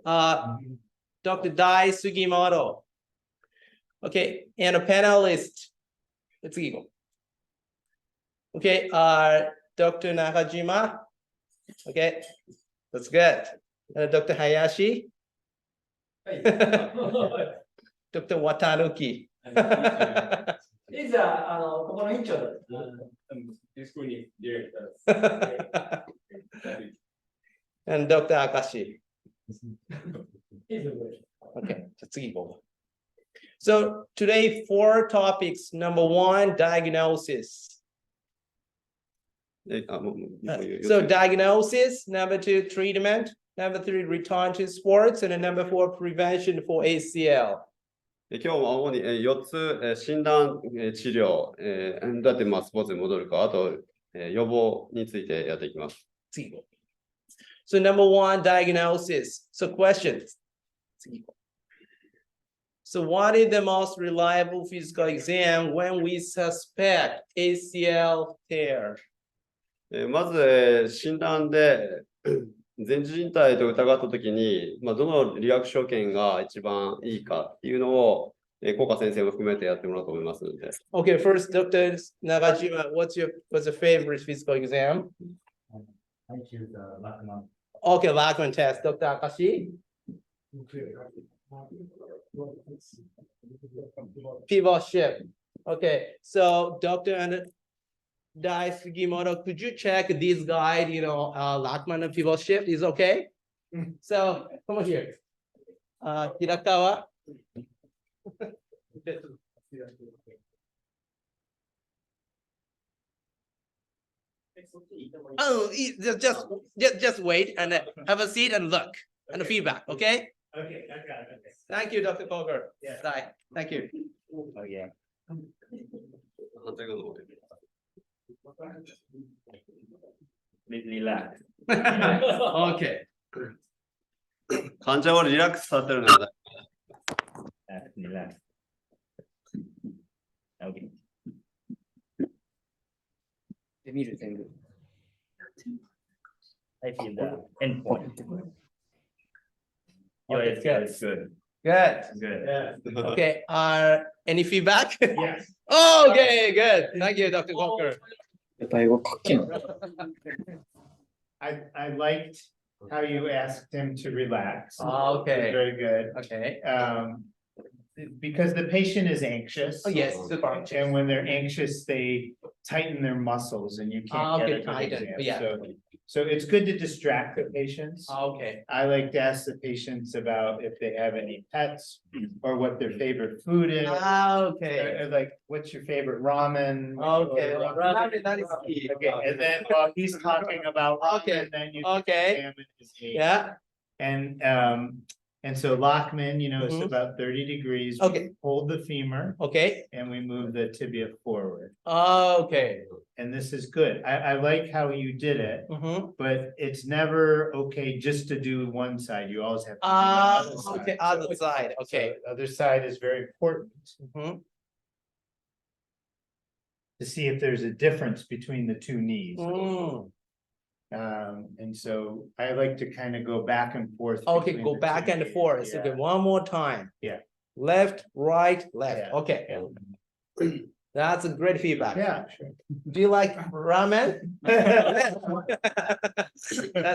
Dr. Dai Sugimoto. Okay, and a panelist. Let's go. Okay, Dr. Nakajima. Okay, that's good. Dr. Hayashi. Dr. Watanuki. He's a ここの院長だ。School director. And Dr. Akashi. He's a good. Okay, let's go. So today, 4 topics. Number 1, diagnosis. So diagnosis. Number 2, treatment. Number 3, return to sports. And then number 4, prevention for ACL. 今日は主に4つ診断、治療、どうやってスポーツに戻るか、あと予防についてやっていきます。So number 1, diagnosis. So questions. So what is the most reliable physical exam when we suspect ACL tear? まず診断で前十字靭帯と疑ったときに、どのリアクション券が一番いいかっていうのを、コカ先生も含めてやってもらおうと思いますので。Okay, first, Dr. Nagajima, what's your favorite physical exam? I choose Lachman. Okay, Lachman test. Dr. Akashi? Pivot shift. Okay, so Dr. Dai Sugimoto, could you check this guide, Lachman and pivot shift is okay? So, come on here. Hirakawa? Oh, just wait and have a seat and look and the feedback, okay? Okay, I got it. Thank you, Dr. Kocher. Yeah. Bye. Thank you. Okay. 反対側の方で。Relax. Okay. 患者をリラックスさせるのは Relax. Okay. 見る全部。I feel the endpoint. Okay, It's good. Good. Good. Yeah. Okay. Any feedback? Yes. Okay, good. Thank you, Dr. Kocher. I liked how you asked him to relax. Okay. Very good. Okay. Because the patient is anxious. Oh, yes, super anxious. And when they're anxious, they tighten their muscles and you can't get Okay, a good tighten, exam. yeah. So it's good to distract the patients. Okay. I like to ask the patients about if they have any pets or what their favorite food is. Okay. Or like, what's your favorite ramen? Okay. Or Ramen, that is key. Okay, and then while he's talking about ramen, Okay, then you can okay. examine his knee. Yeah. And so Lachman, it's Mhm. about 30 degrees. Okay. Hold the femur Okay. and we move the tibia forward. Okay. And this is good. I like how you did it, Mm-hmm. but it's never okay just to do one side. You always have to do the other side. Okay, other side. Okay. So the other side is very important Mm-hmm. to see if there's a difference between the two knees. Mm. And so I like to kind of go back and forth. Okay, between go the back two and knees. forth. Yeah. Okay, one more time. Yeah. Left, right, left. Yeah. Okay. Yeah. That's a great feedback. Yeah, sure. Do you like ramen? That's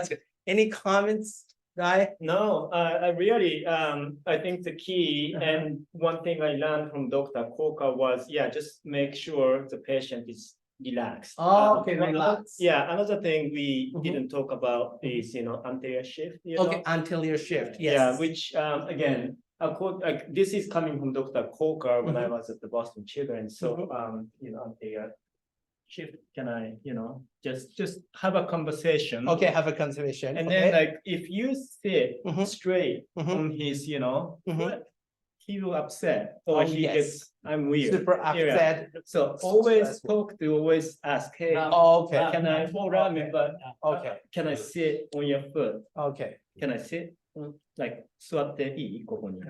good. Any comments, Guy? No, I really, I think the key and one thing I learned from Dr. Kocher was, just make sure the patient is relaxed. Oh, okay, One- relax. Yeah, another thing we Mhm. didn't talk about is, anterior shift. Okay, anterior shift. Yes. Yeah, which, again, this is coming from Dr. Kocher when I was at the Boston Children's. So, anterior shift, can I, just have a conversation. Okay, have a conversation. And Okay. then if you sit Mhm. straight Mhm. on his, Mhm. foot, he will upset or Oh, he yes. gets, I'm weird. Super upset. So always talk to, always ask, hey, Okay. can I hold on, but Okay. can I sit on your foot? Okay. Can I sit? Like, 座っていいここに。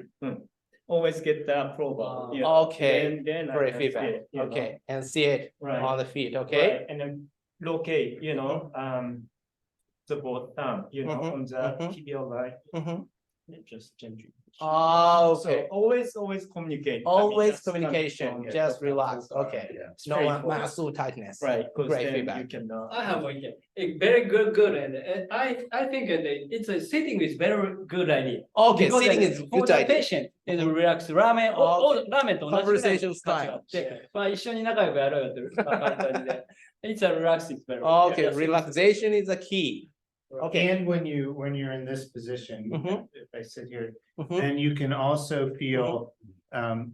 Always get the approval. Okay. Then I Great can feedback. sit, Okay, and see it Right. on the feet. Okay. Right, and then locate, the both thumb, Mhm, on the mhm. tibial line. Mhm. just gently. Oh, So okay. always communicate. I mean, Always just come communication, from, yeah, just from relax. Kocher, Okay. yeah. No Straightforward. muscle tightness. Right, because Great then feedback. you can. I have one idea. Very good, and I think it's a sitting is very good idea. Okay, Because sitting is for good the idea. patient is relax ラーメン、ラーメンと同じぐらい Conversation の style. 価値があって、まあ一緒に仲良くやろうよっていう感じで。It's a relax, it's better. Okay, Yeah, relaxation is a key. Okay. And when you're in this position, Mhm. if I sit here, Mhm. then you can also feel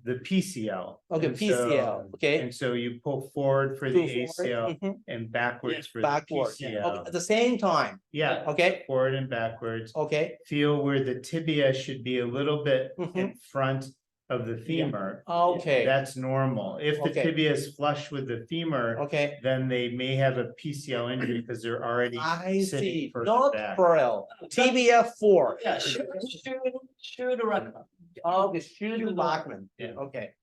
the PCL. Okay, And so- PCL, okay. And so you pull forward for Pull the forward, ACL mhm. and backwards for the Backwards. Okay, PCL. at the same time. Yeah, Okay, forward and backwards. okay. Feel where the tibia should be a little bit in front of the femur. Okay, That's normal. If the Okay. tibia is flush with the femur, okay. then they may have a PCL injury because they're already I sitting see, further not back. parallel, tibia 4. Yeah, should rock. Okay, should Lockman. Yeah. Okay.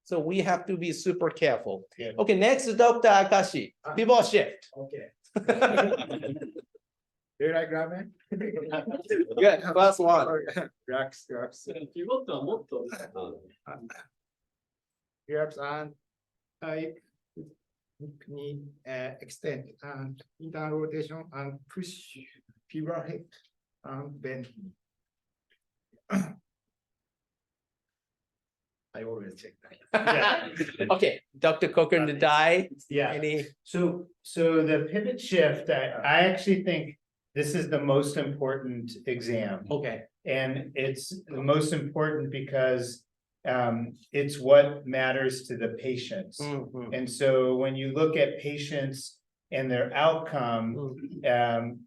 So we have to be super careful. Yeah. Okay, next, Dr. Akashi, pivot shift. Okay. Do you like ramen? Good, class one. Rocks. ピボットはもっと Grabs on, tight, knee, extend, and internal rotation, and push, pivot hip, and bend. I always check that. Okay, Dr. Kocher and Dai, Yeah, any, so the pivot shift, I actually think this is the most important exam. okay. And it's the most important because it's what matters to the patients. Mhm. And so when you look at patients and their outcome,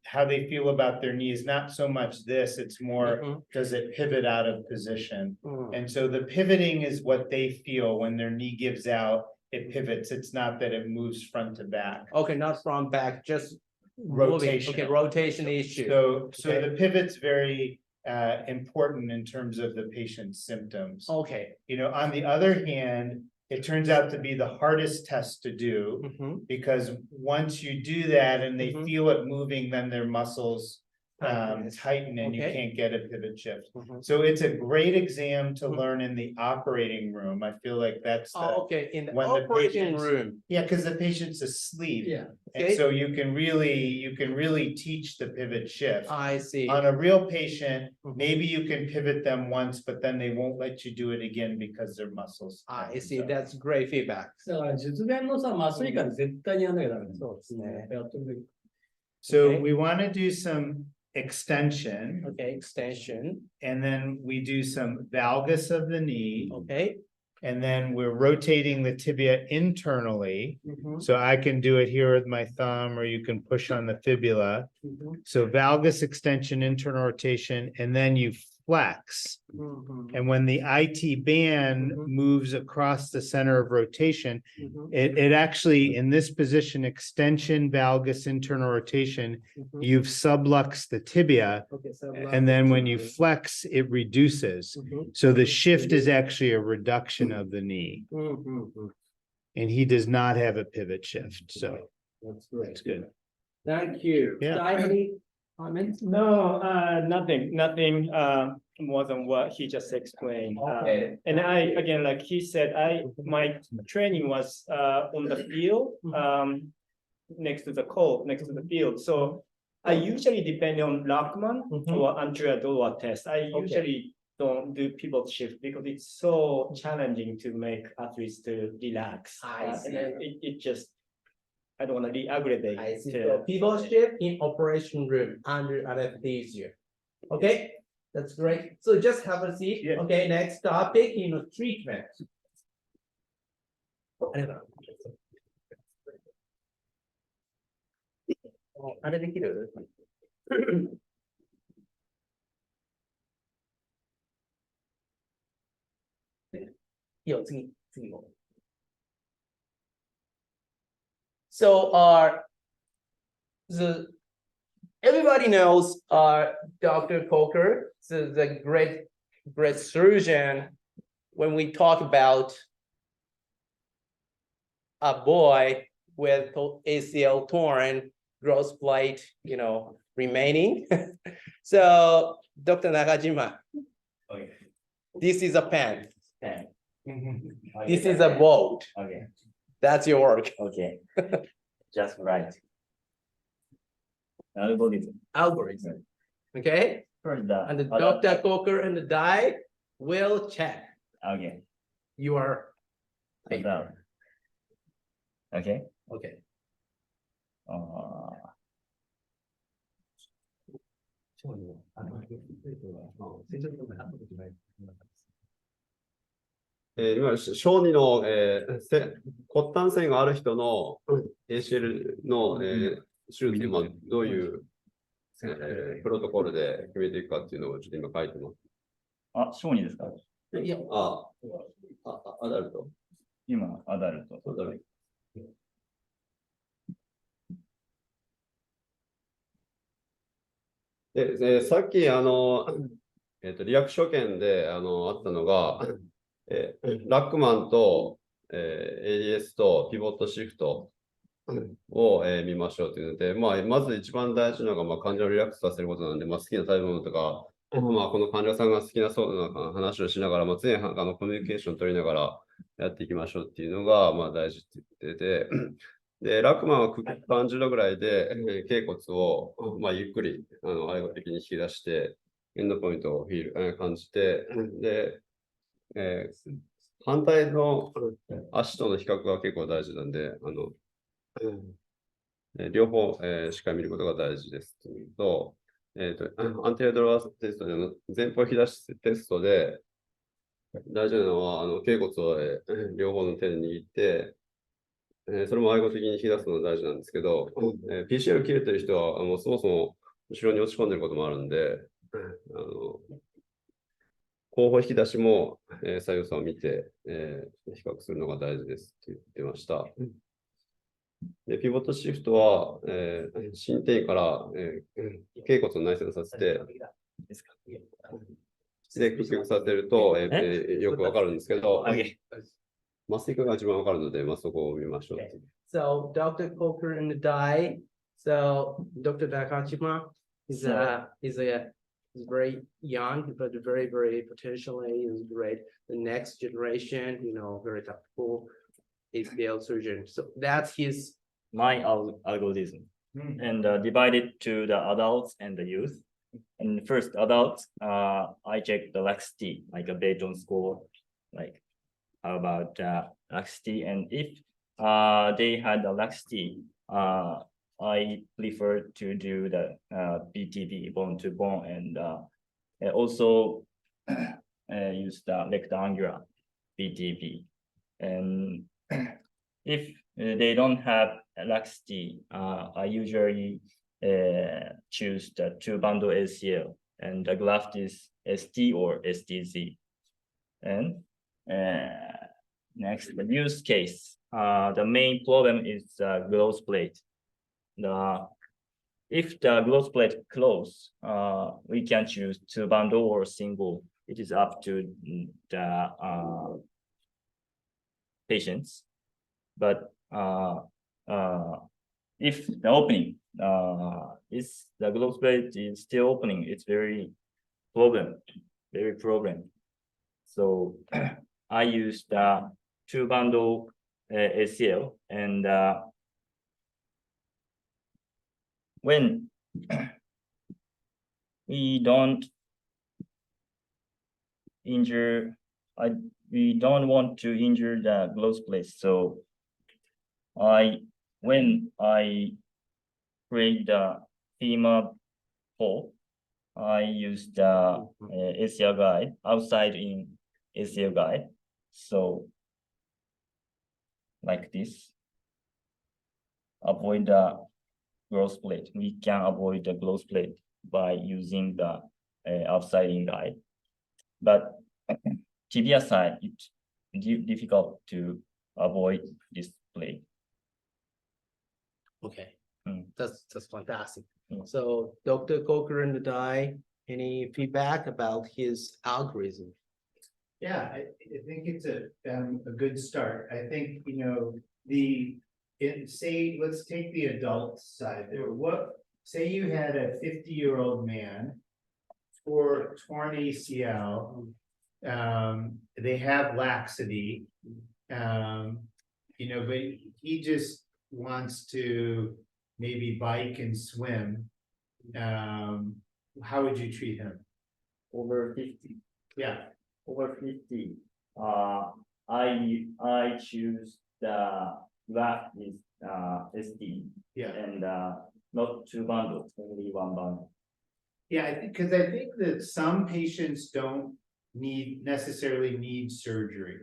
how they feel about their knees, not so much this, it's more, Mhm. does it pivot out of position? Mhm. And so the pivoting is what they feel when their knee gives out, it pivots. It's not that it moves front to back. Okay, not from back, just moving. Rotation. Okay, rotation issue. So Okay. the pivot's very important in terms of the patient's symptoms. Okay. You know, on the other hand, it turns out to be the hardest test to do Mhm. because once you do that and they Mhm. feel it moving, then their muscles Tightness. tighten and you Okay. can't get a pivot shift. Mhm. So it's a great exam to Mhm. learn in the operating room. I feel like that's the, Oh, okay, in the when the operating patients- room. yeah, because the patient's asleep. Yeah. And Okay. so you can really teach the pivot shift. I see. On a real patient, Mhm. maybe you can pivot them once, but then they won't let you do it again because their muscles. I tighten. see, So- that's great feedback. だから術前のさ、麻酔科で絶対にやんなきゃダメだよ。そうですね。やってる時 So Okay. we want to do some extension Okay, extension, and then we do some valgus of the knee. okay. And then we're rotating the tibia internally. Mhm. So I can do it here with my thumb or you can push on the fibula. Mhm. So valgus extension, internal rotation, and then you flex. Mhm. And when the IT band Mhm. moves across the center of rotation, Mhm. it actually, in this position, extension, valgus, internal rotation, Mhm. you've subluxed the tibia. Okay, so. And then when you flex, it reduces. Mhm. So the shift is actually a reduction of the knee. Mhm. And he does not have a pivot shift, so That's great. it's good. Thank you. Yeah. Dai, any comments? No, nothing more than what he just explained. Okay. And again, like he said, my training was on the field, next to the field. So I usually depend on Lockman Mhm. or anterior Doha test. I Okay. usually don't do pivot shift because it's so challenging to make athletes to relax. I And then it just, I don't want to re-aggravate. I see. So pivot shift in operation room under anesthesia. Okay, that's great. So just have a seat. Yeah. Okay, next topic, treatment. あれできるいいよ、次も。So, everybody knows, Dr. Kocher, the great surgeon. When we talk about a boy with ACL torn, growth plate, remaining. So, Dr. Nakajima, Okay. this is a pen. Pen. This is a boat. Okay. That's your work. Okay. Just right. Algorithm. Algorithm. Okay? First the And the Dr. Kocher and the Dai will check Okay. your paper. Adapt. Okay. Okay. Uh, 今、小児の、骨端線がある人の ACL の、手術のどういう、プロトコルで決めていくかっていうのをちょっと今書いてます。あ、小児ですか？いや、アダルト。今、アダルト。アダルト。で、さっき、リアクション券で、あったのが、ラックマンと、ADS とピボットシフトを、見ましょうというので、まず一番大事なのが、患者をリラックスさせることなんで、好きな食べ物とか、この患者さんが好きなそうな話をしながら、常にコミュニケーションを取りながらやっていきましょうっていうのが、大事って言ってて、で、ラックマンは30度ぐらいで、脛骨を、ゆっくり、愛護的に引き出して、エンドポイントを感じて、で、反対の足との比較が結構大事なんで、両方、しっかり見ることが大事ですというと、アンティアドラテストでの前方引き出しテストで大事なのは、脛骨を、両方の手で握って、それも愛護的に引き出すのが大事なんですけど、PCL 切れてる人はもうそもそも後ろに落ち込んでることもあるんで、後方引き出しも、左右差を見て、比較するのが大事ですって言ってました。で、ピボットシフトは、伸展から、脛骨を内旋させて、で、屈曲させると、よくわかるんですけど、麻酔科が一番わかるので、そこを見ましょう。So, Dr. Kocher and the Dai. So, Dr. Nakajima is very young, but very potentially is great. The next generation, very tough ACL surgeon. So that's his My algorithm. And divided to the adults and the youth. And first adults, I check the laxity, like a Bayton score, like how about laxity. And if they had a laxity, I prefer to do the BTB, bone to bone, and also use the rectangular BTB. And if they don't have laxity, I usually choose the two bundle ACL, and the graft is ST or STZ. And next, the use case. The main problem is the growth plate. If the growth plate close, we can choose two bundle or single. It is up to the patients. But if the opening is the growth plate is still opening, it's very problem. So I use the two bundle ACL, and when we don't injure, we don't want to injure the growth plate. So when I create the femur hole, I use the ACL guide outside in ACL guide. So like this, avoid the growth plate. We can avoid the growth plate by using the outside in guide. But tibia side, it's difficult to avoid this plate. okay. Mm. That's fantastic. Mm. So, Dr. Kocher and the Dai, any feedback about his algorithm? Yeah, I think it's a good start. I think, the say, let's take the adult side there. Say you had a 50-year-old man for torn ACL. They have laxity. You know, but he just wants to maybe bike and swim. How would you treat him? Over 50. Yeah. Over 50. I choose the wrap is SD Yeah. and not two bundles, only one bundle. Yeah, I think that some patients don't necessarily need surgery.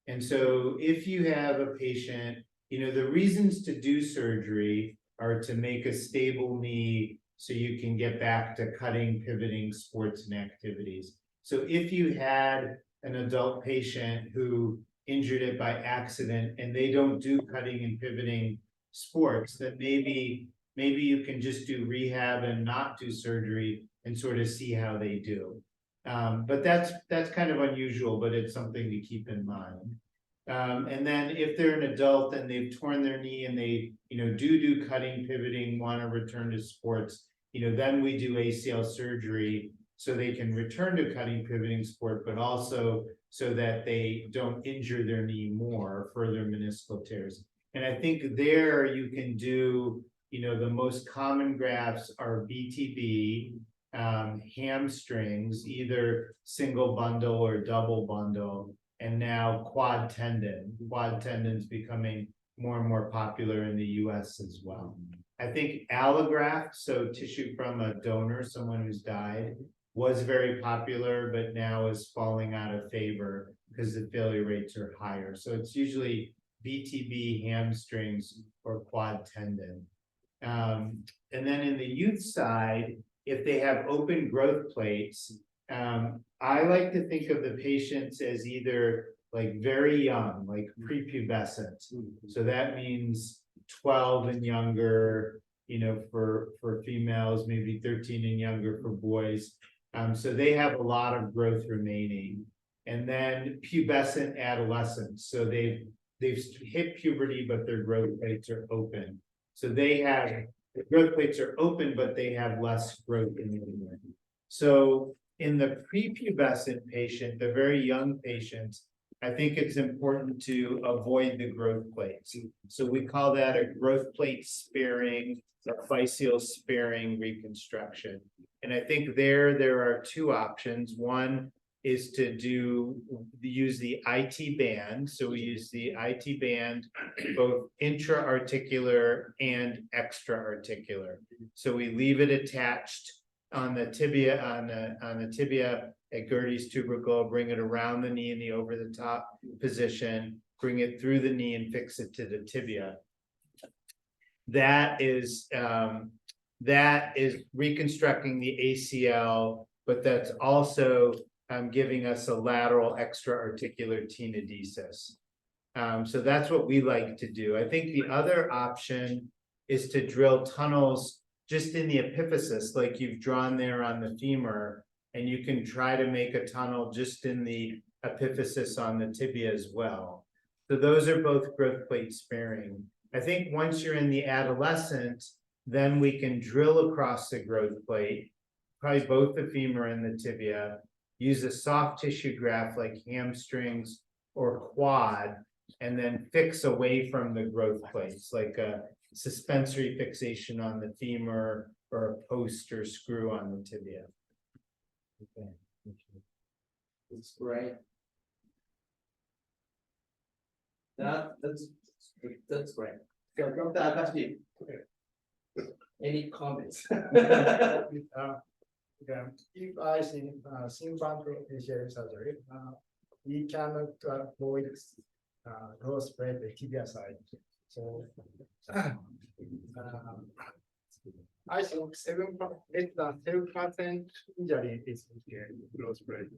And so if you have a patient, you know, the reasons to do surgery are to make a stable knee so you can get back to cutting, pivoting, sports and activities. So if you had an adult patient who injured it by accident and they don't do cutting and pivoting sports, then maybe you can just do rehab and not do surgery and sort of see how they do. But that's kind of unusual, but it's something to keep in mind. And then if they're an adult and they've torn their knee and they, you know, do cutting, pivoting, want to return to sports, you know, then we do ACL surgery so they can return to cutting, pivoting sport, but also so that they don't injure their knee more, further meniscal tears. And I think there you can do, you know, the most common grafts are BTB, hamstrings, either single bundle or double bundle, and now quad tendon. Quad tendon's becoming more and more popular in the US as well. I think allograft, so tissue from a donor, someone who's died, was very popular, but now is falling out of favor because the failure rates are higher. So it's usually BTB, hamstrings, or quad tendon. And then in the youth side, if they have open growth plates, I like to think of the patients as either like very young, like prepubescent. So that means 12 and younger, you know, for females, maybe 13 and younger for boys. So they have a lot of growth remaining. And then pubescent adolescents. So they've hit puberty, but their growth plates are open. So the growth plates are open, but they have less growth in them. So in the prepubescent patient, the very young patients, I think it's important to avoid the growth plates. So we call that a growth plate sparing, a physeal sparing reconstruction. And I think there are two options. One is to use the IT band. So we use the IT band, both intra-articular and extra-articular. So we leave it attached on the tibia, on the tibia at Gertie's tubercle, bring it around the knee in the over the top position, bring it through the knee and fix it to the tibia. That is reconstructing the ACL, but that's also giving us a lateral extra-articular tenodesis. So that's what we like to do. I think the other option is to drill tunnels just in the epiphysis, like you've drawn there on the femur, and you can try to make a tunnel just in the epiphysis on the tibia as well. So those are both growth plate sparing. I think once you're in the adolescent, then we can drill across the growth plate, probably both the femur and the tibia, use a soft tissue graft like hamstrings or quad, and then fix away from the growth plates, like a suspensory fixation on the femur or a post or screw on the tibia. Okay. That's great. That's great. So Dr. Akashi, any comments? If I think simple ACL surgery, we cannot avoid growth plate the tibia side. So I think 7% injury is growth plate,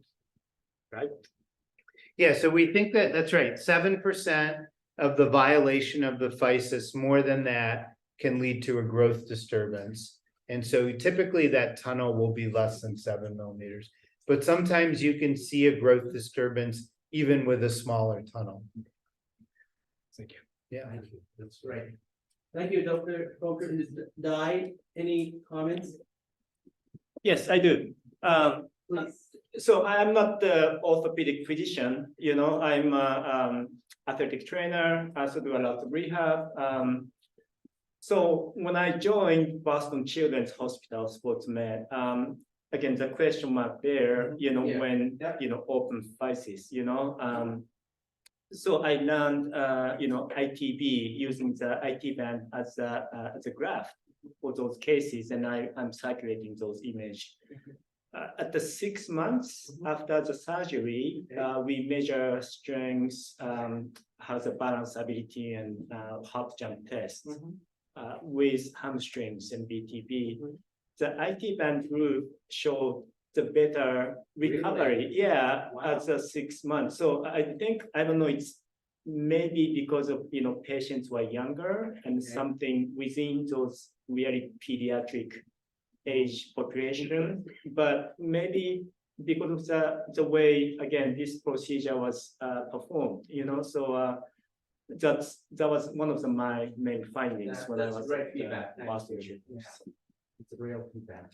right? Yeah, so we think that's right. 7% of the violation of the physis, more than that, can lead to a growth disturbance. And so typically that tunnel will be less than 7 millimeters. But sometimes you can see a growth disturbance even with a smaller tunnel. Thank you. Yeah, that's right. Thank you, Dr. Kocher. Dai, any comments? Yes, I do. Please. So I'm not the orthopedic physician, I'm a athletic trainer, I also do a lot of rehab. So when I joined Boston Children's Hospital Sports Med, again, the question mark there, Yeah. when, open physis, so I learned, ITB using the IT band as a graph for those cases, and I'm circulating those images. At the 6 months after the surgery, we measure strength, how the balance ability and hop jump test with hamstrings and BTB. The IT band group showed the better recovery, at the 6 months. So I don't know, it's maybe because of, patients were younger and something within those really pediatric age population, but maybe because of the way, again, this procedure was performed, so that was one of my main findings when I was great at feedback. Thank Boston you. Children's. It's a real feedback.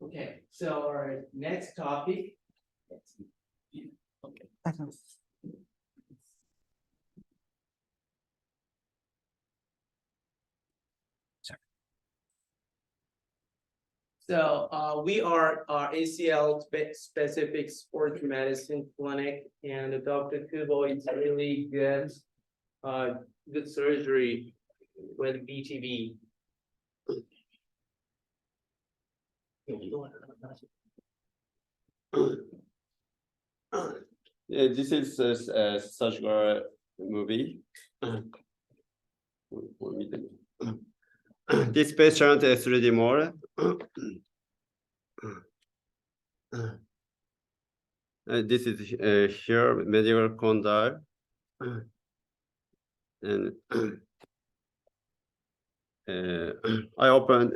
Okay, so our next topic. So we are our ACL specific sports medicine clinic, and Dr. Kubo is really good, good surgery with BTB. Yeah, this is a surgical movie. This patient is 3D model. This is here medial condyle, and I opened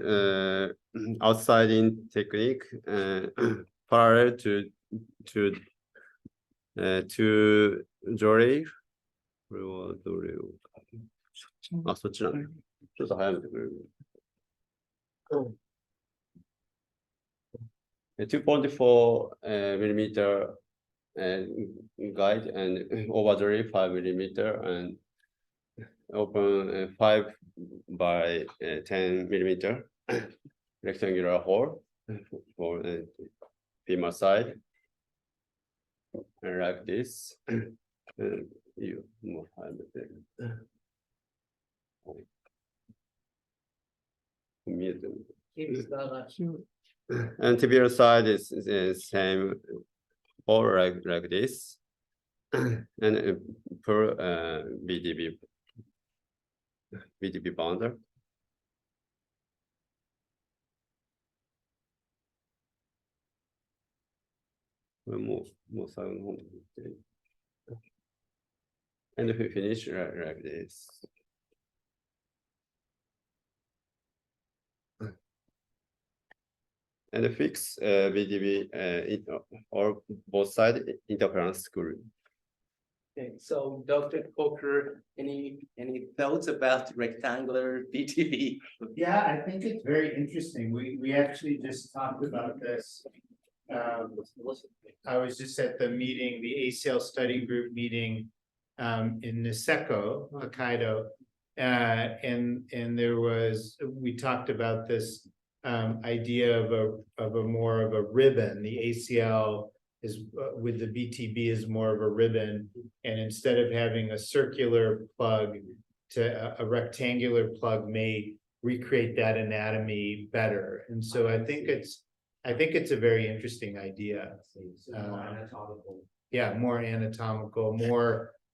outside in technique parallel to Jory. これはどれをあ、そっちなんだ。ちょっと早めてくれる。2.4 millimeter guide and overdrive 5 millimeter and open 5 by 10 millimeter rectangular hole for femur side and like this. You more and tibial side is the same or like this and per BDB bounder. And we finish like this. And fix BDB or both side interference screw. Okay, so Dr. Kocher, any thoughts about rectangular BTB? Yeah, I think it's very interesting. We actually just talked about this. I was just at the meeting, the ACL study group meeting in Niseko, Hokkaido. And there was, we talked about this idea of a more of a ribbon. The ACL is with the BTB is more of a ribbon, and instead of having a circular plug, to a rectangular plug may recreate that anatomy better. And so I think it's a very interesting idea. Yeah, more anatomical,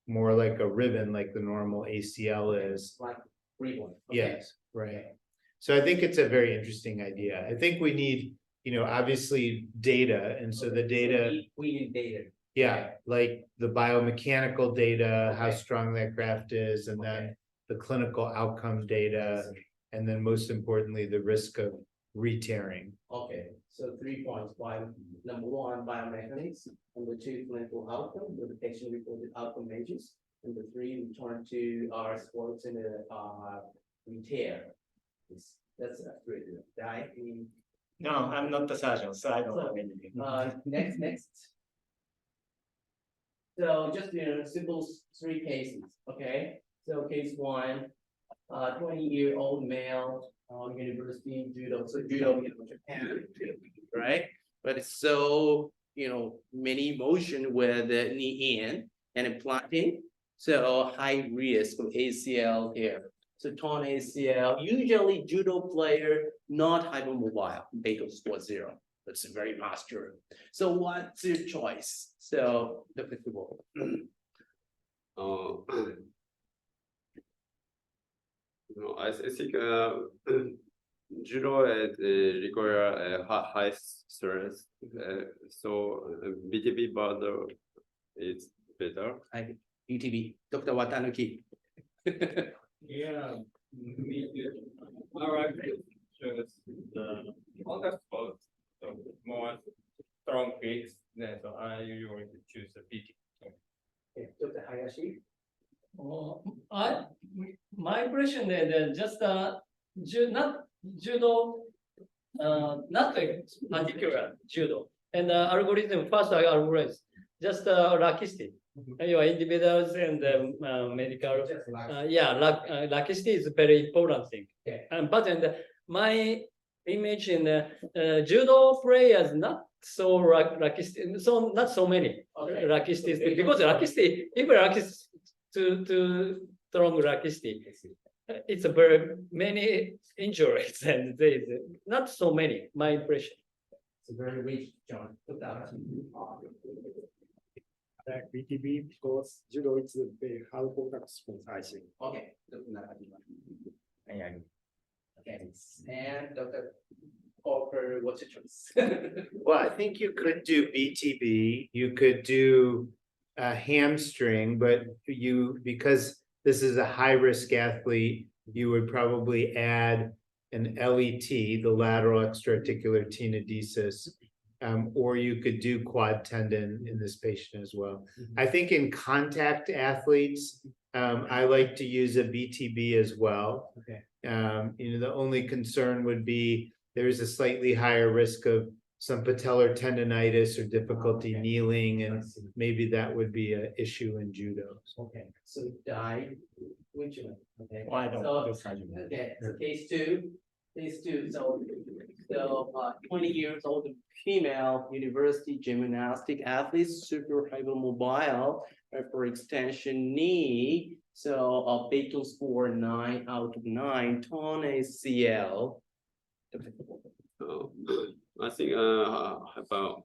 more like a ribbon, like the normal ACL is. Like ribbon. Yes, right. So I think it's a very interesting idea. I think we need, obviously data, and so the data. We need data. Yeah, like the biomechanical data, how strong that graft is, and then the clinical outcome data, and then most importantly, the risk of re-tearing. Okay, so 3 points. Number 1, biomechanics. Number 2, clinical outcome with the patient-reported outcome measures. Number 3, we turn to our sports and tear. That's a great Dai. No, I'm not the surgeon, so I don't have anything. Next. So just simple 3 cases. Okay. So case 1, 20-year-old male, university judo. So judo in Japan, right? But it's so many motion with the knee in and implanting. So high risk of ACL here. So torn ACL, usually judo player, not hypermobile, Beto score 0. That's very muscular. So what's your choice? So the flexible. No, I think judo require high stress, so BTB bundle is better. UTB, Dr. Watanuki. Yeah. All right. On the spot, so more strong kicks, then so I usually choose the PT. Dr. Hayashi. My impression is just not judo, not a particular judo, and algorithm first algorithm, just laxity. Your individuals and medical, laxity is very important thing. Okay. But my image in judo players not so laxity, so not so many laxity because laxity, even laxity to strong laxity, it's a very many injuries and there is not so many. My impression. It's a very rich John. Like BTB because judo is a very high contact sport, I think. Okay. Okay. And Dr. Kocher, what's your choice? Well, I think you could do BTB, you could do a hamstring, but because this is a high-risk athlete, you would probably add an LET, the lateral extraarticular tenodesis, or you could do quad tendon in this patient as well. I think in contact athletes, I like to use a BTB as well. Okay. The only concern would be there's a slightly higher risk of some patellar tendonitis or difficulty kneeling, and maybe that would be an issue in judo. Okay. So Dai, which one? Okay. Well, I don't So, do surgery. okay. So case 2. So 20 years old female university gymnastic athlete, super hypermobile for extension knee. So a Beto score 9 out of 9, torn ACL. I think about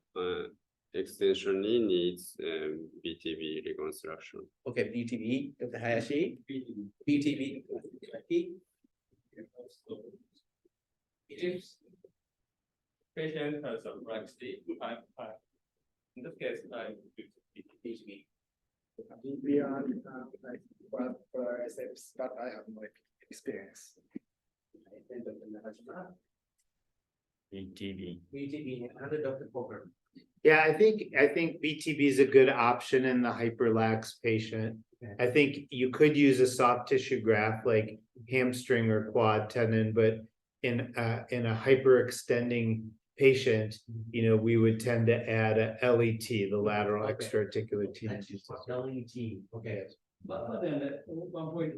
extension knee needs BTB reconstruction. Okay, BTB, Dr. Hayashi. BTB. If patient has a laxity, in this case, I choose BTB. Beyond like what steps, but I have no experience. BTB. BTB, another Dr. Kocher. Yeah, I think BTB is a good option in the hyperlax patient. I think you could use a soft tissue graft like hamstring or quad tendon, but in a hyperextending patient, we would tend to add a LET, the lateral Okay. extraarticular tenodesis. LET, okay. But then one point,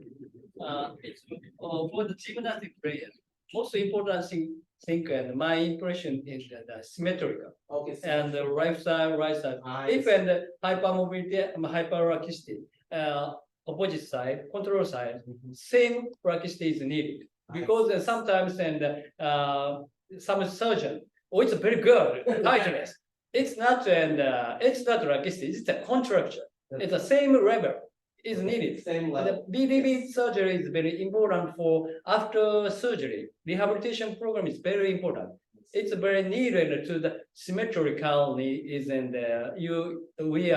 it's for the gymnastic players, most important thing, and my impression is that symmetrical Okay. and the right side. If and hypermobility, hyperlaxity, opposite side, control side, same laxity is needed because sometimes some surgeon, it's very good tightness. It's not laxity, it's a contraction. It's the same level is needed. Same The level. BDB surgery is very important for after surgery. Rehabilitation program is very important. It's very needed to the symmetrical is and we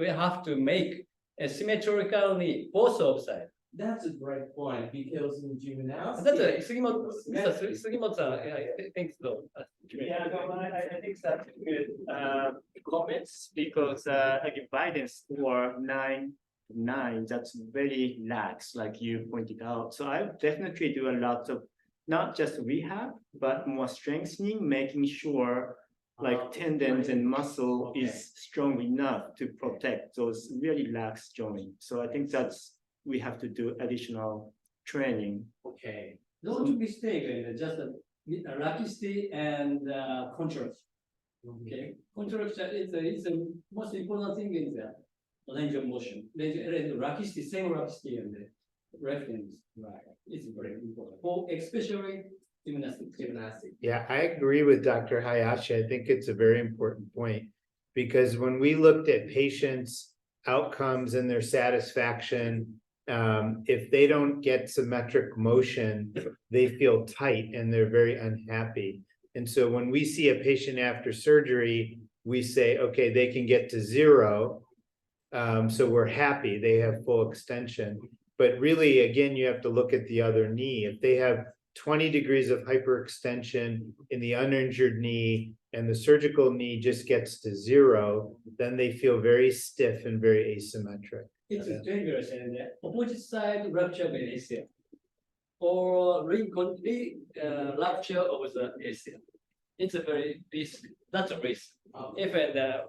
have to make a symmetrical knee both of sides. That's a great point because in gymnastics. That's a Sugimoto, Mr. Sugimoto, I think so. Yeah, no, I think that's good comments because guidance for 9 9, that's very lax, like you pointed out. So I definitely do a lot of not just rehab, but more strengthening, making sure like tendons and muscle is strong enough to protect those really lax joints. So I think we have to do additional training. Okay. Don't mistake just elasticity and contraction. Okay, contraction is the most important thing in the range of motion. Elasticity, same elasticity and the reference, right? It's very important for especially gymnastics. Yeah, I agree with Dr. Hayashi. I think it's a very important point because when we looked at patients' outcomes and their satisfaction, if they don't get symmetric motion, they feel tight and they're very unhappy. And so when we see a patient after surgery, we say, okay, they can get to 0. So we're happy, they have full extension. But really, again, you have to look at the other knee. If they have 20 degrees of hyperextension in the uninjured knee and the surgical knee just gets to 0, then they feel very stiff and very asymmetric. It's dangerous and the opposite side rupture of an ACL or rupture of the ACL. It's a very risk. That's a risk. If the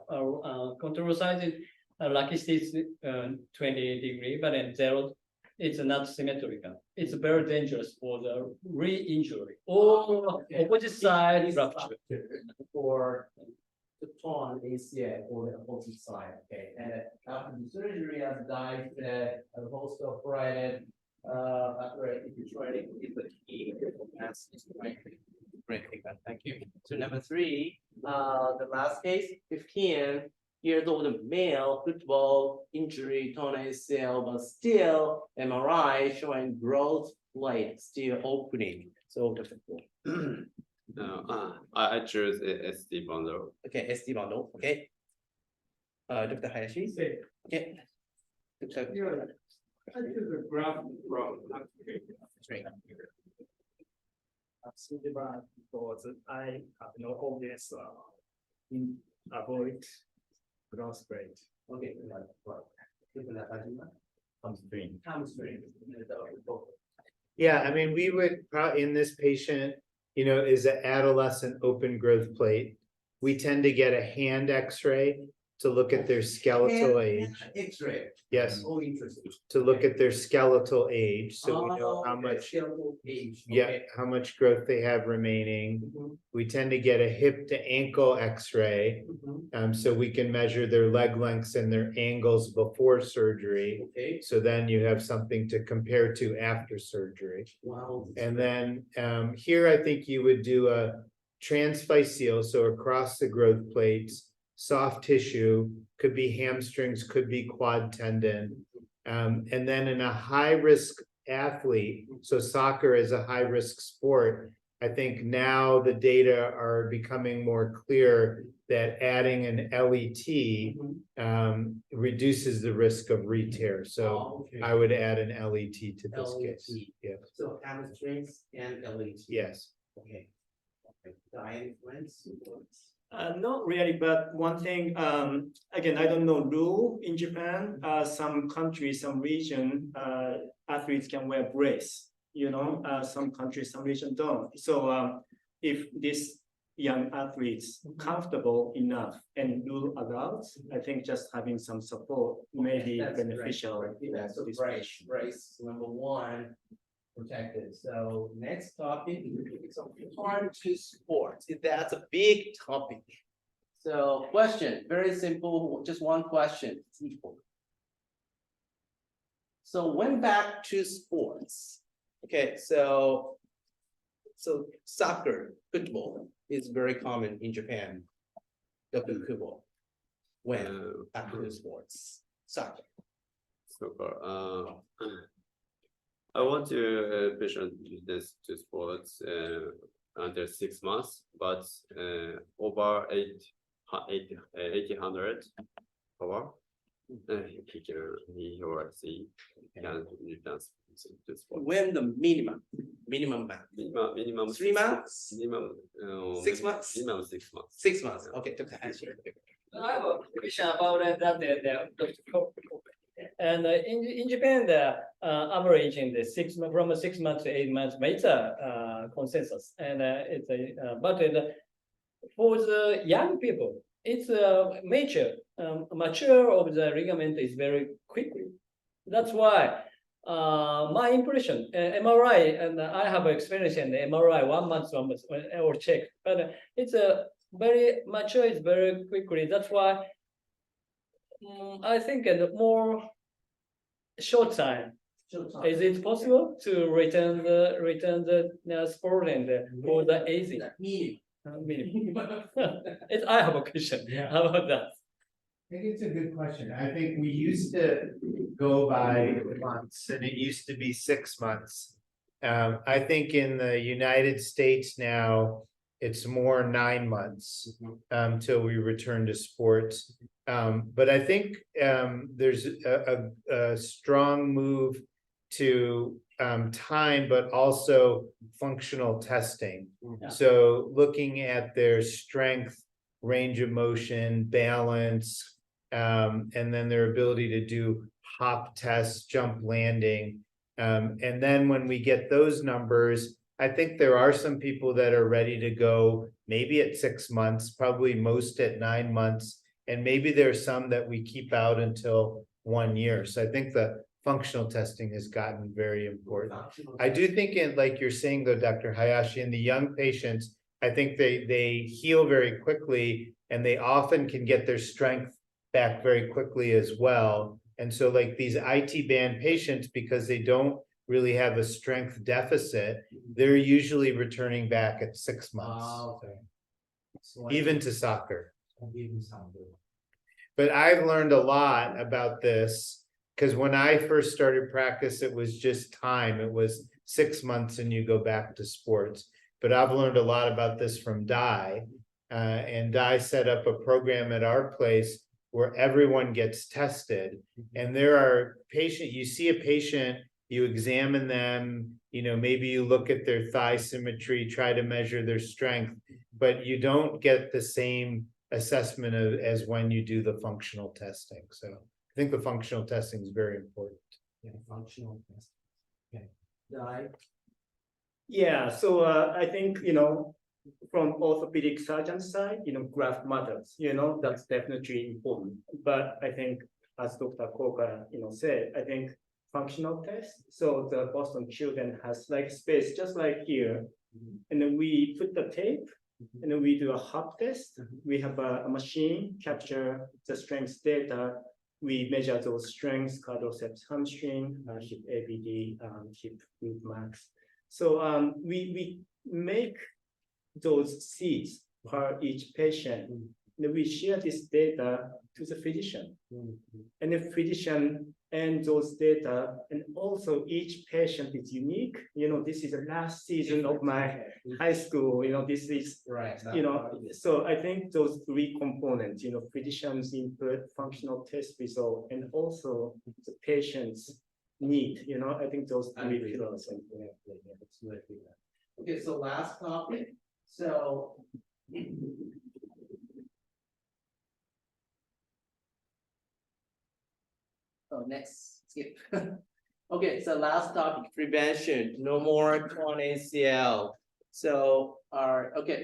control size is lucky state 20 degree, but in 0, it's not symmetrical. It's very dangerous for the re-injury or opposite side rupture. For the torn ACL or the opposite side, okay, and after the surgery, as Dai said, as opposed to operated, if you're trying to get the key, that's great, thank you. So number 3, the last case, 15 years old male, football injury, torn ACL, but still MRI showing growth plate still opening. So I choose SD bundle. okay, SD bundle, okay. Dr. Hayashi, okay. Dr. I choose a graph from. Absolutely right, because I have no obvious avoid growth rate. Okay. Hamstring. Yeah, I mean, we would probably in this patient, is an adolescent open growth plate. We tend to get a hand X-ray to look at their skeletal age. X-ray. Yes, Oh, interesting. to look at their skeletal age, so we know how okay, much, skeletal age. yeah, Okay. how much growth they have remaining. Mhm, We tend to get a hip to ankle X-ray, mhm. so we can measure their leg lengths and their angles before surgery. Okay. So then you have something to compare to after surgery. Wow. And then here, I think you would do a transphyseal, so across the growth plates, soft tissue, could be hamstrings, could be quad tendon. And then in a high-risk athlete, so soccer is a high-risk sport, I think now the data are becoming more clear that adding an LET reduces the risk of re-tear. So okay. I would add an LET to this case. LET. Yeah. So hamstrings and LET. Yes. Okay. Diane friends. Not really, but one thing, again, I don't know rule in Japan. Some countries, some region, athletes can wear brace. Some countries, some region don't. So if this young athletes comfortable enough and do adults, I think just having some support may be beneficial. Yeah, so brace number 1. Protected. So next topic is return to sports. That's a big topic. So question, very simple, just one question. So went back to sports. Okay, so soccer, football is very common in Japan. Dr. Kubo, when back to sports, soccer. I want to patient this to sports under 6 months, but over 800 power. He or she can return to sport. When the minimum back. Minimum 3 months? Minimum 6 months? Minimum 6 months. 6 months. Okay, Dr. Hayashi. I have a question about that. And in Japan, the average in the from 6 months to 8 months, it's a consensus. And it's but for the young people, it's mature of the ligament is very quickly. That's why my impression, MRI, and I have experience in the MRI 1 month or check, but it's a very mature, it's very quickly. That's why I think in the more short time, is it possible to return the sport and for the AZ? I have a question. Yeah. How about that? I think it's a good question. I think we used to go by months and it used to be 6 months. I think in the United States now, it's more 9 months till we return to sports. But I think there's a strong move to time, but also functional testing. Yeah. So looking at their strength, range of motion, balance, and then their ability to do hop tests, jump landing. And then when we get those numbers, I think there are some people that are ready to go maybe at 6 months, probably most at 9 months. And maybe there's some that we keep out until 1 year. So I think the functional testing has gotten very important. I do think like you're saying though, Dr. Hayashi, in the young patients, I think they heal very quickly and they often can get their strength back very quickly as well. And so like these IT band patients, because they don't really have a strength deficit, they're usually returning back at 6 months, even to soccer. But I've learned a lot about this because when I first started practice, it was just time. It was 6 months and you go back to sports. But I've learned a lot about this from Dai. And Dai set up a program at our place where everyone gets tested. And there are patients, you see a patient, you examine them, maybe you look at their thigh symmetry, try to measure their strength, but you don't get the same assessment as when you do the functional testing. So I think the functional testing is very important. Yeah, functional testing. Okay. Dai? Yeah, so I think, from orthopedic surgeon side, graft matters, that's definitely important. But I think, as Dr. Kocher, said, I think functional test. So the Boston children has like space just like here, and then we put the tape, and then we do a hop test. We have a machine capture the strength data. We measure those strengths, quadriceps, hamstring, hip ABD, hip glute max. So we make those seeds per each patient. And we share this data to the physician. And the physician and those data, and also each patient is unique. This is the last season of my high school. This is Right. So I think those three components, physician's input, functional test result, and also the patient's need. I think those three pillars. Okay, so last topic. So next skip. Okay, so last topic, prevention. No more torn ACL. So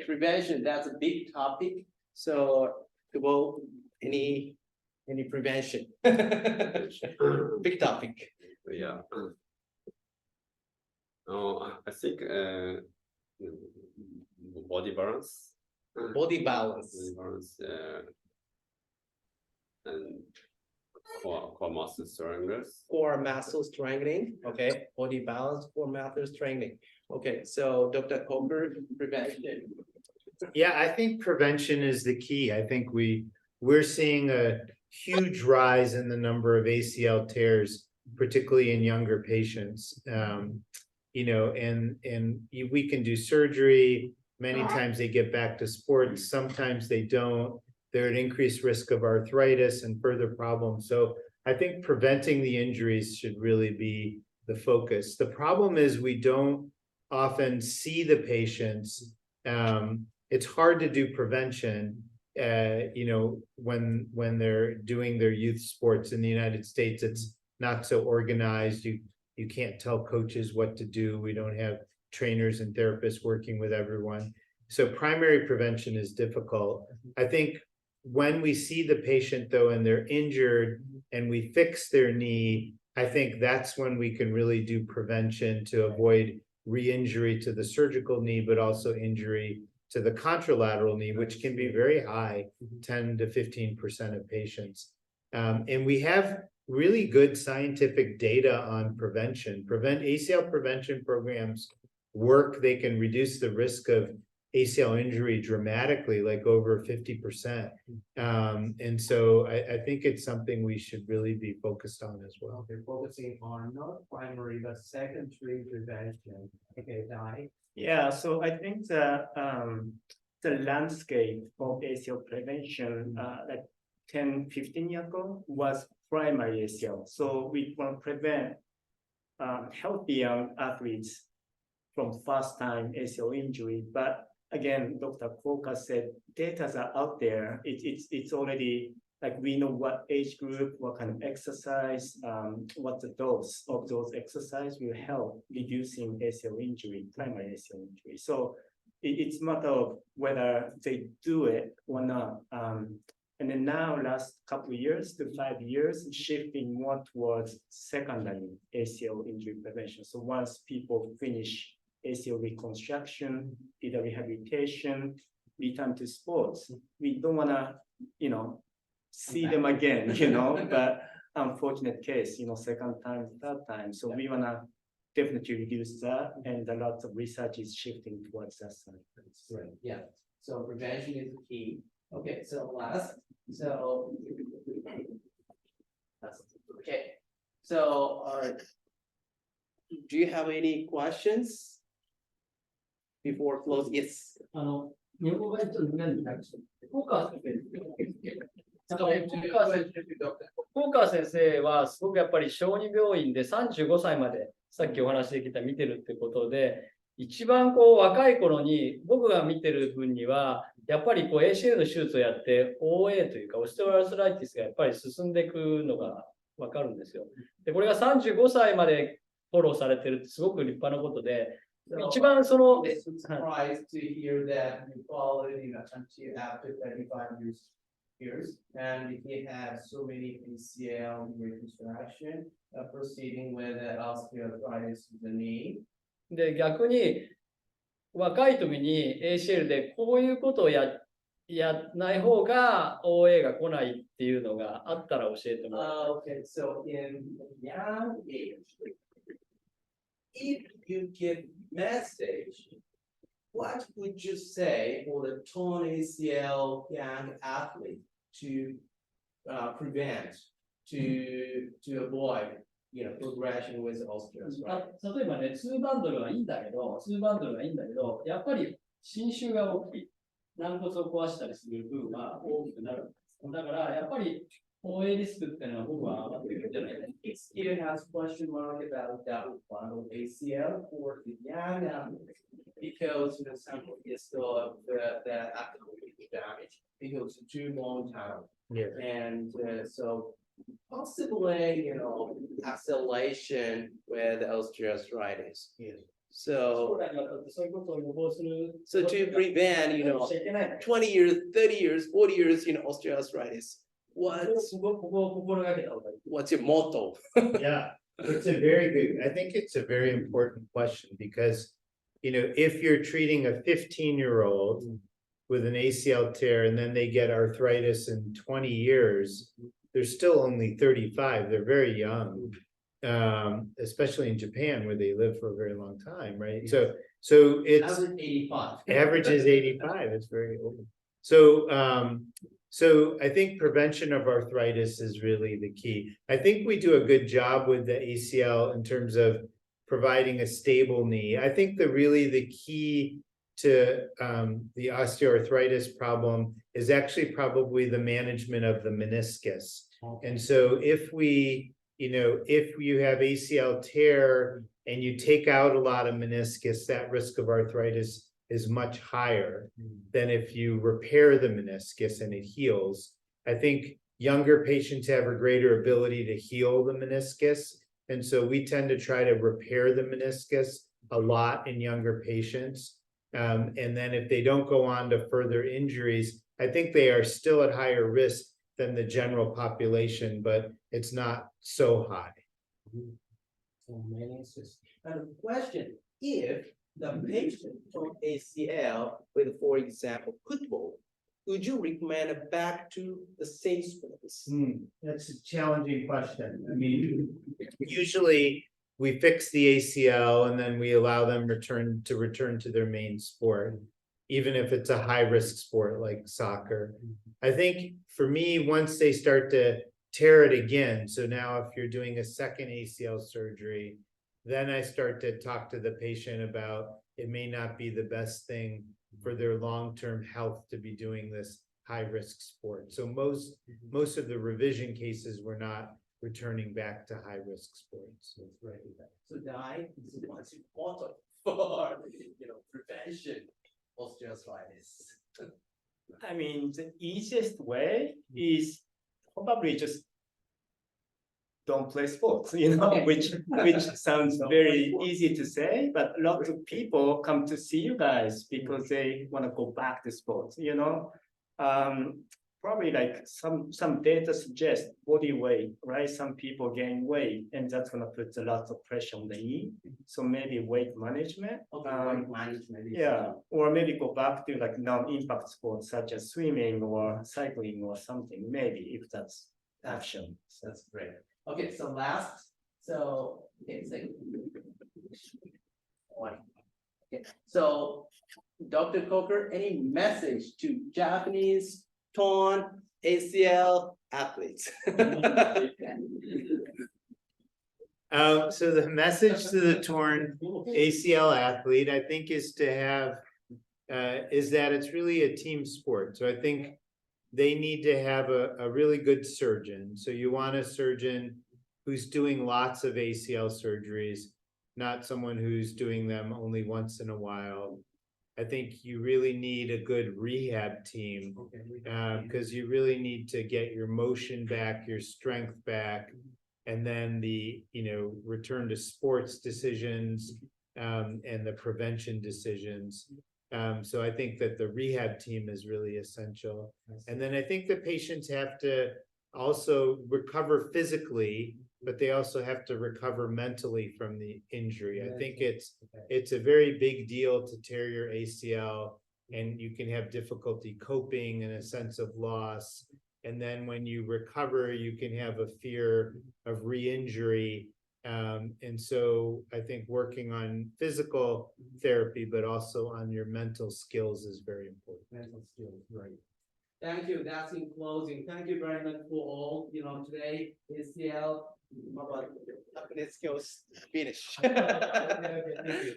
prevention, that's a big topic. So well, any prevention? Big topic. Yeah. I think body balance. Body balance. Body balance, and core muscle strength. Core muscle strengthening. Okay, body balance, core muscle strengthening. Okay, so Dr. Kocher, prevention. Yeah, I think prevention is the key. I think we're seeing a huge rise in the number of ACL tears, particularly in younger patients. And we can do surgery. Many times they get back to sports. Sometimes they don't. They're at increased risk of arthritis and further problems. So I think preventing the injuries should really be the focus. The problem is we don't often see the patients. It's hard to do prevention, when they're doing their youth sports in the United States. It's not so organized. You can't tell coaches what to do. We don't have trainers and therapists working with everyone. So primary prevention is difficult. I think when we see the patient though, and they're injured and we fix their knee, I think that's when we can really do prevention to avoid re-injury to the surgical knee, but also injury to the contralateral knee, which can be very high, 10 to 15% of patients. And we have really good scientific data on prevention. ACL prevention programs work. They can reduce the risk of ACL injury dramatically, like over 50%. And so I think it's something we should really be focused on as well. They're focusing on not primary, but secondary prevention. Okay, Dai. Yeah, so I think the landscape of ACL prevention, like 10, 15 years ago was primary ACL. So we want to prevent healthy young athletes from first time ACL injury. But again, Dr. Kocher said, data are out there. It's already like we know what age group, what kind of exercise, what the dose of those exercise will help reducing ACL injury, primary ACL injury. So it's a matter of whether they do it or not. And then now, last couple of years to 5 years, shifting more towards secondary ACL injury prevention. So once people finish ACL reconstruction, either rehabilitation, return to sports, we don't want to, see them again, but unfortunate case, second time, third time. So we want to definitely reduce that, and a lot of research is shifting towards that side. Right. Yeah. So prevention is the key. Okay. So okay. So do you have any questions before close? Yes. 日本語がちょっと何になるんですか。福川先生はすごくやっぱり小児病院で35歳までさっきお話できた見てるってことで、一番若い頃に僕が見てる分にはやっぱりACL の手術をやって OA というかオステオアースライティスがやっぱり進んでいくのが分かるんですよ。でこれが35歳までフォローされてるってすごく立派なことで、一番その surprised to hear that you followed, until after 35 years, and he had so many ACL reconstruction, proceeding with osteoarthritis of the knee. で逆に若い時に ACL でこういうことをやない方が OA が来ないっていうのがあったら教えてもらいたい。Okay, so in young age, if you give message, what would you say for the torn ACL young athlete to prevent, to avoid, progression with osteoarthritis? 例えばね、2バンドルはいいんだけど、やっぱり侵襲が大きい。軟骨を壊したりする分は大きくなる。だからやっぱりOAリスクっていうのは僕は上がってるんじゃないか。It has question mark about that bundle ACL for the young because some of the still the damage because it's too long time. Yeah. And so possibly, acceleration with osteoarthritis. Yeah. So to prevent, 20 years, 30 years, 40 years, osteoarthritis, what's your motto? Yeah, it's I think it's a very important question because, if you're treating a 15-year-old with an ACL tear and then they get arthritis in 20 years, they're still only 35. They're very young. Especially in Japan where they live for a very long time, right? So it's average 85. Average is 85. It's very old. So I think prevention of arthritis is really the key. I think we do a good job with the ACL in terms of providing a stable knee. I think the key to the osteoarthritis problem is actually probably the management of the meniscus. And so if you have ACL tear and you take out a lot of meniscus, that risk of arthritis is much higher than if you repair the meniscus and it heals. I think younger patients have a greater ability to heal the meniscus. And so we tend to try to repair the meniscus a lot in younger patients. And then if they don't go on to further injuries, I think they are still at higher risk than the general population, but it's not so high. So many answers. And the question, if the patient from ACL with, for example, football, would you recommend it back to the same sports? That's a challenging question. I mean, usually we fix the ACL and then we allow them return to their main sport, even if it's a high risk sport like soccer. I think for me, once they start to tear it again, so now if you're doing a second ACL surgery, then I start to talk to the patient about it may not be the best thing for their long-term health to be doing this high-risk sport. So most of the revision cases we're not returning back to high-risk sports. That's right. So Dai, this is what's important for prevention of osteoarthritis. I mean, the easiest way is probably just don't play sports, which sounds very easy to say, but lots of people come to see you guys because they want to go back to sports, Probably like some data suggest body weight, right? Some people gain weight and that's going to put a lot of pressure on the knee. So maybe weight management. Weight management. Yeah, or maybe go back to like non-impact sports such as swimming or cycling or something, maybe if that's option. That's great. Okay, so last, okay, so Dr. Kocher, any message to Japanese torn ACL athletes? So the message to the torn ACL athlete, I think, is that it's really a team sport. So I think they need to have a really good surgeon. So you want a surgeon who's doing lots of ACL surgeries, not someone who's doing them only once in a while. I think you really need a good rehab team because you really need to get your motion back, your strength back, and then the return to sports decisions and the prevention decisions. So I think that the rehab team is really essential. And then I think the patients have to also recover physically, but they also have to recover mentally from the injury. I think it's a very big deal to tear your ACL, and you can have difficulty coping and a sense of loss. And then when you recover, you can have a fear of re-injury. And so I think working on physical therapy, but also on your mental skills is very important. Mental skills, right. Thank you. That's in closing. Thank you very much for all, today, ACL, skills finish.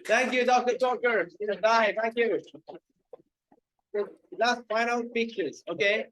Thank you, Dr. Kocher. Dai, thank you. Last final pictures, okay?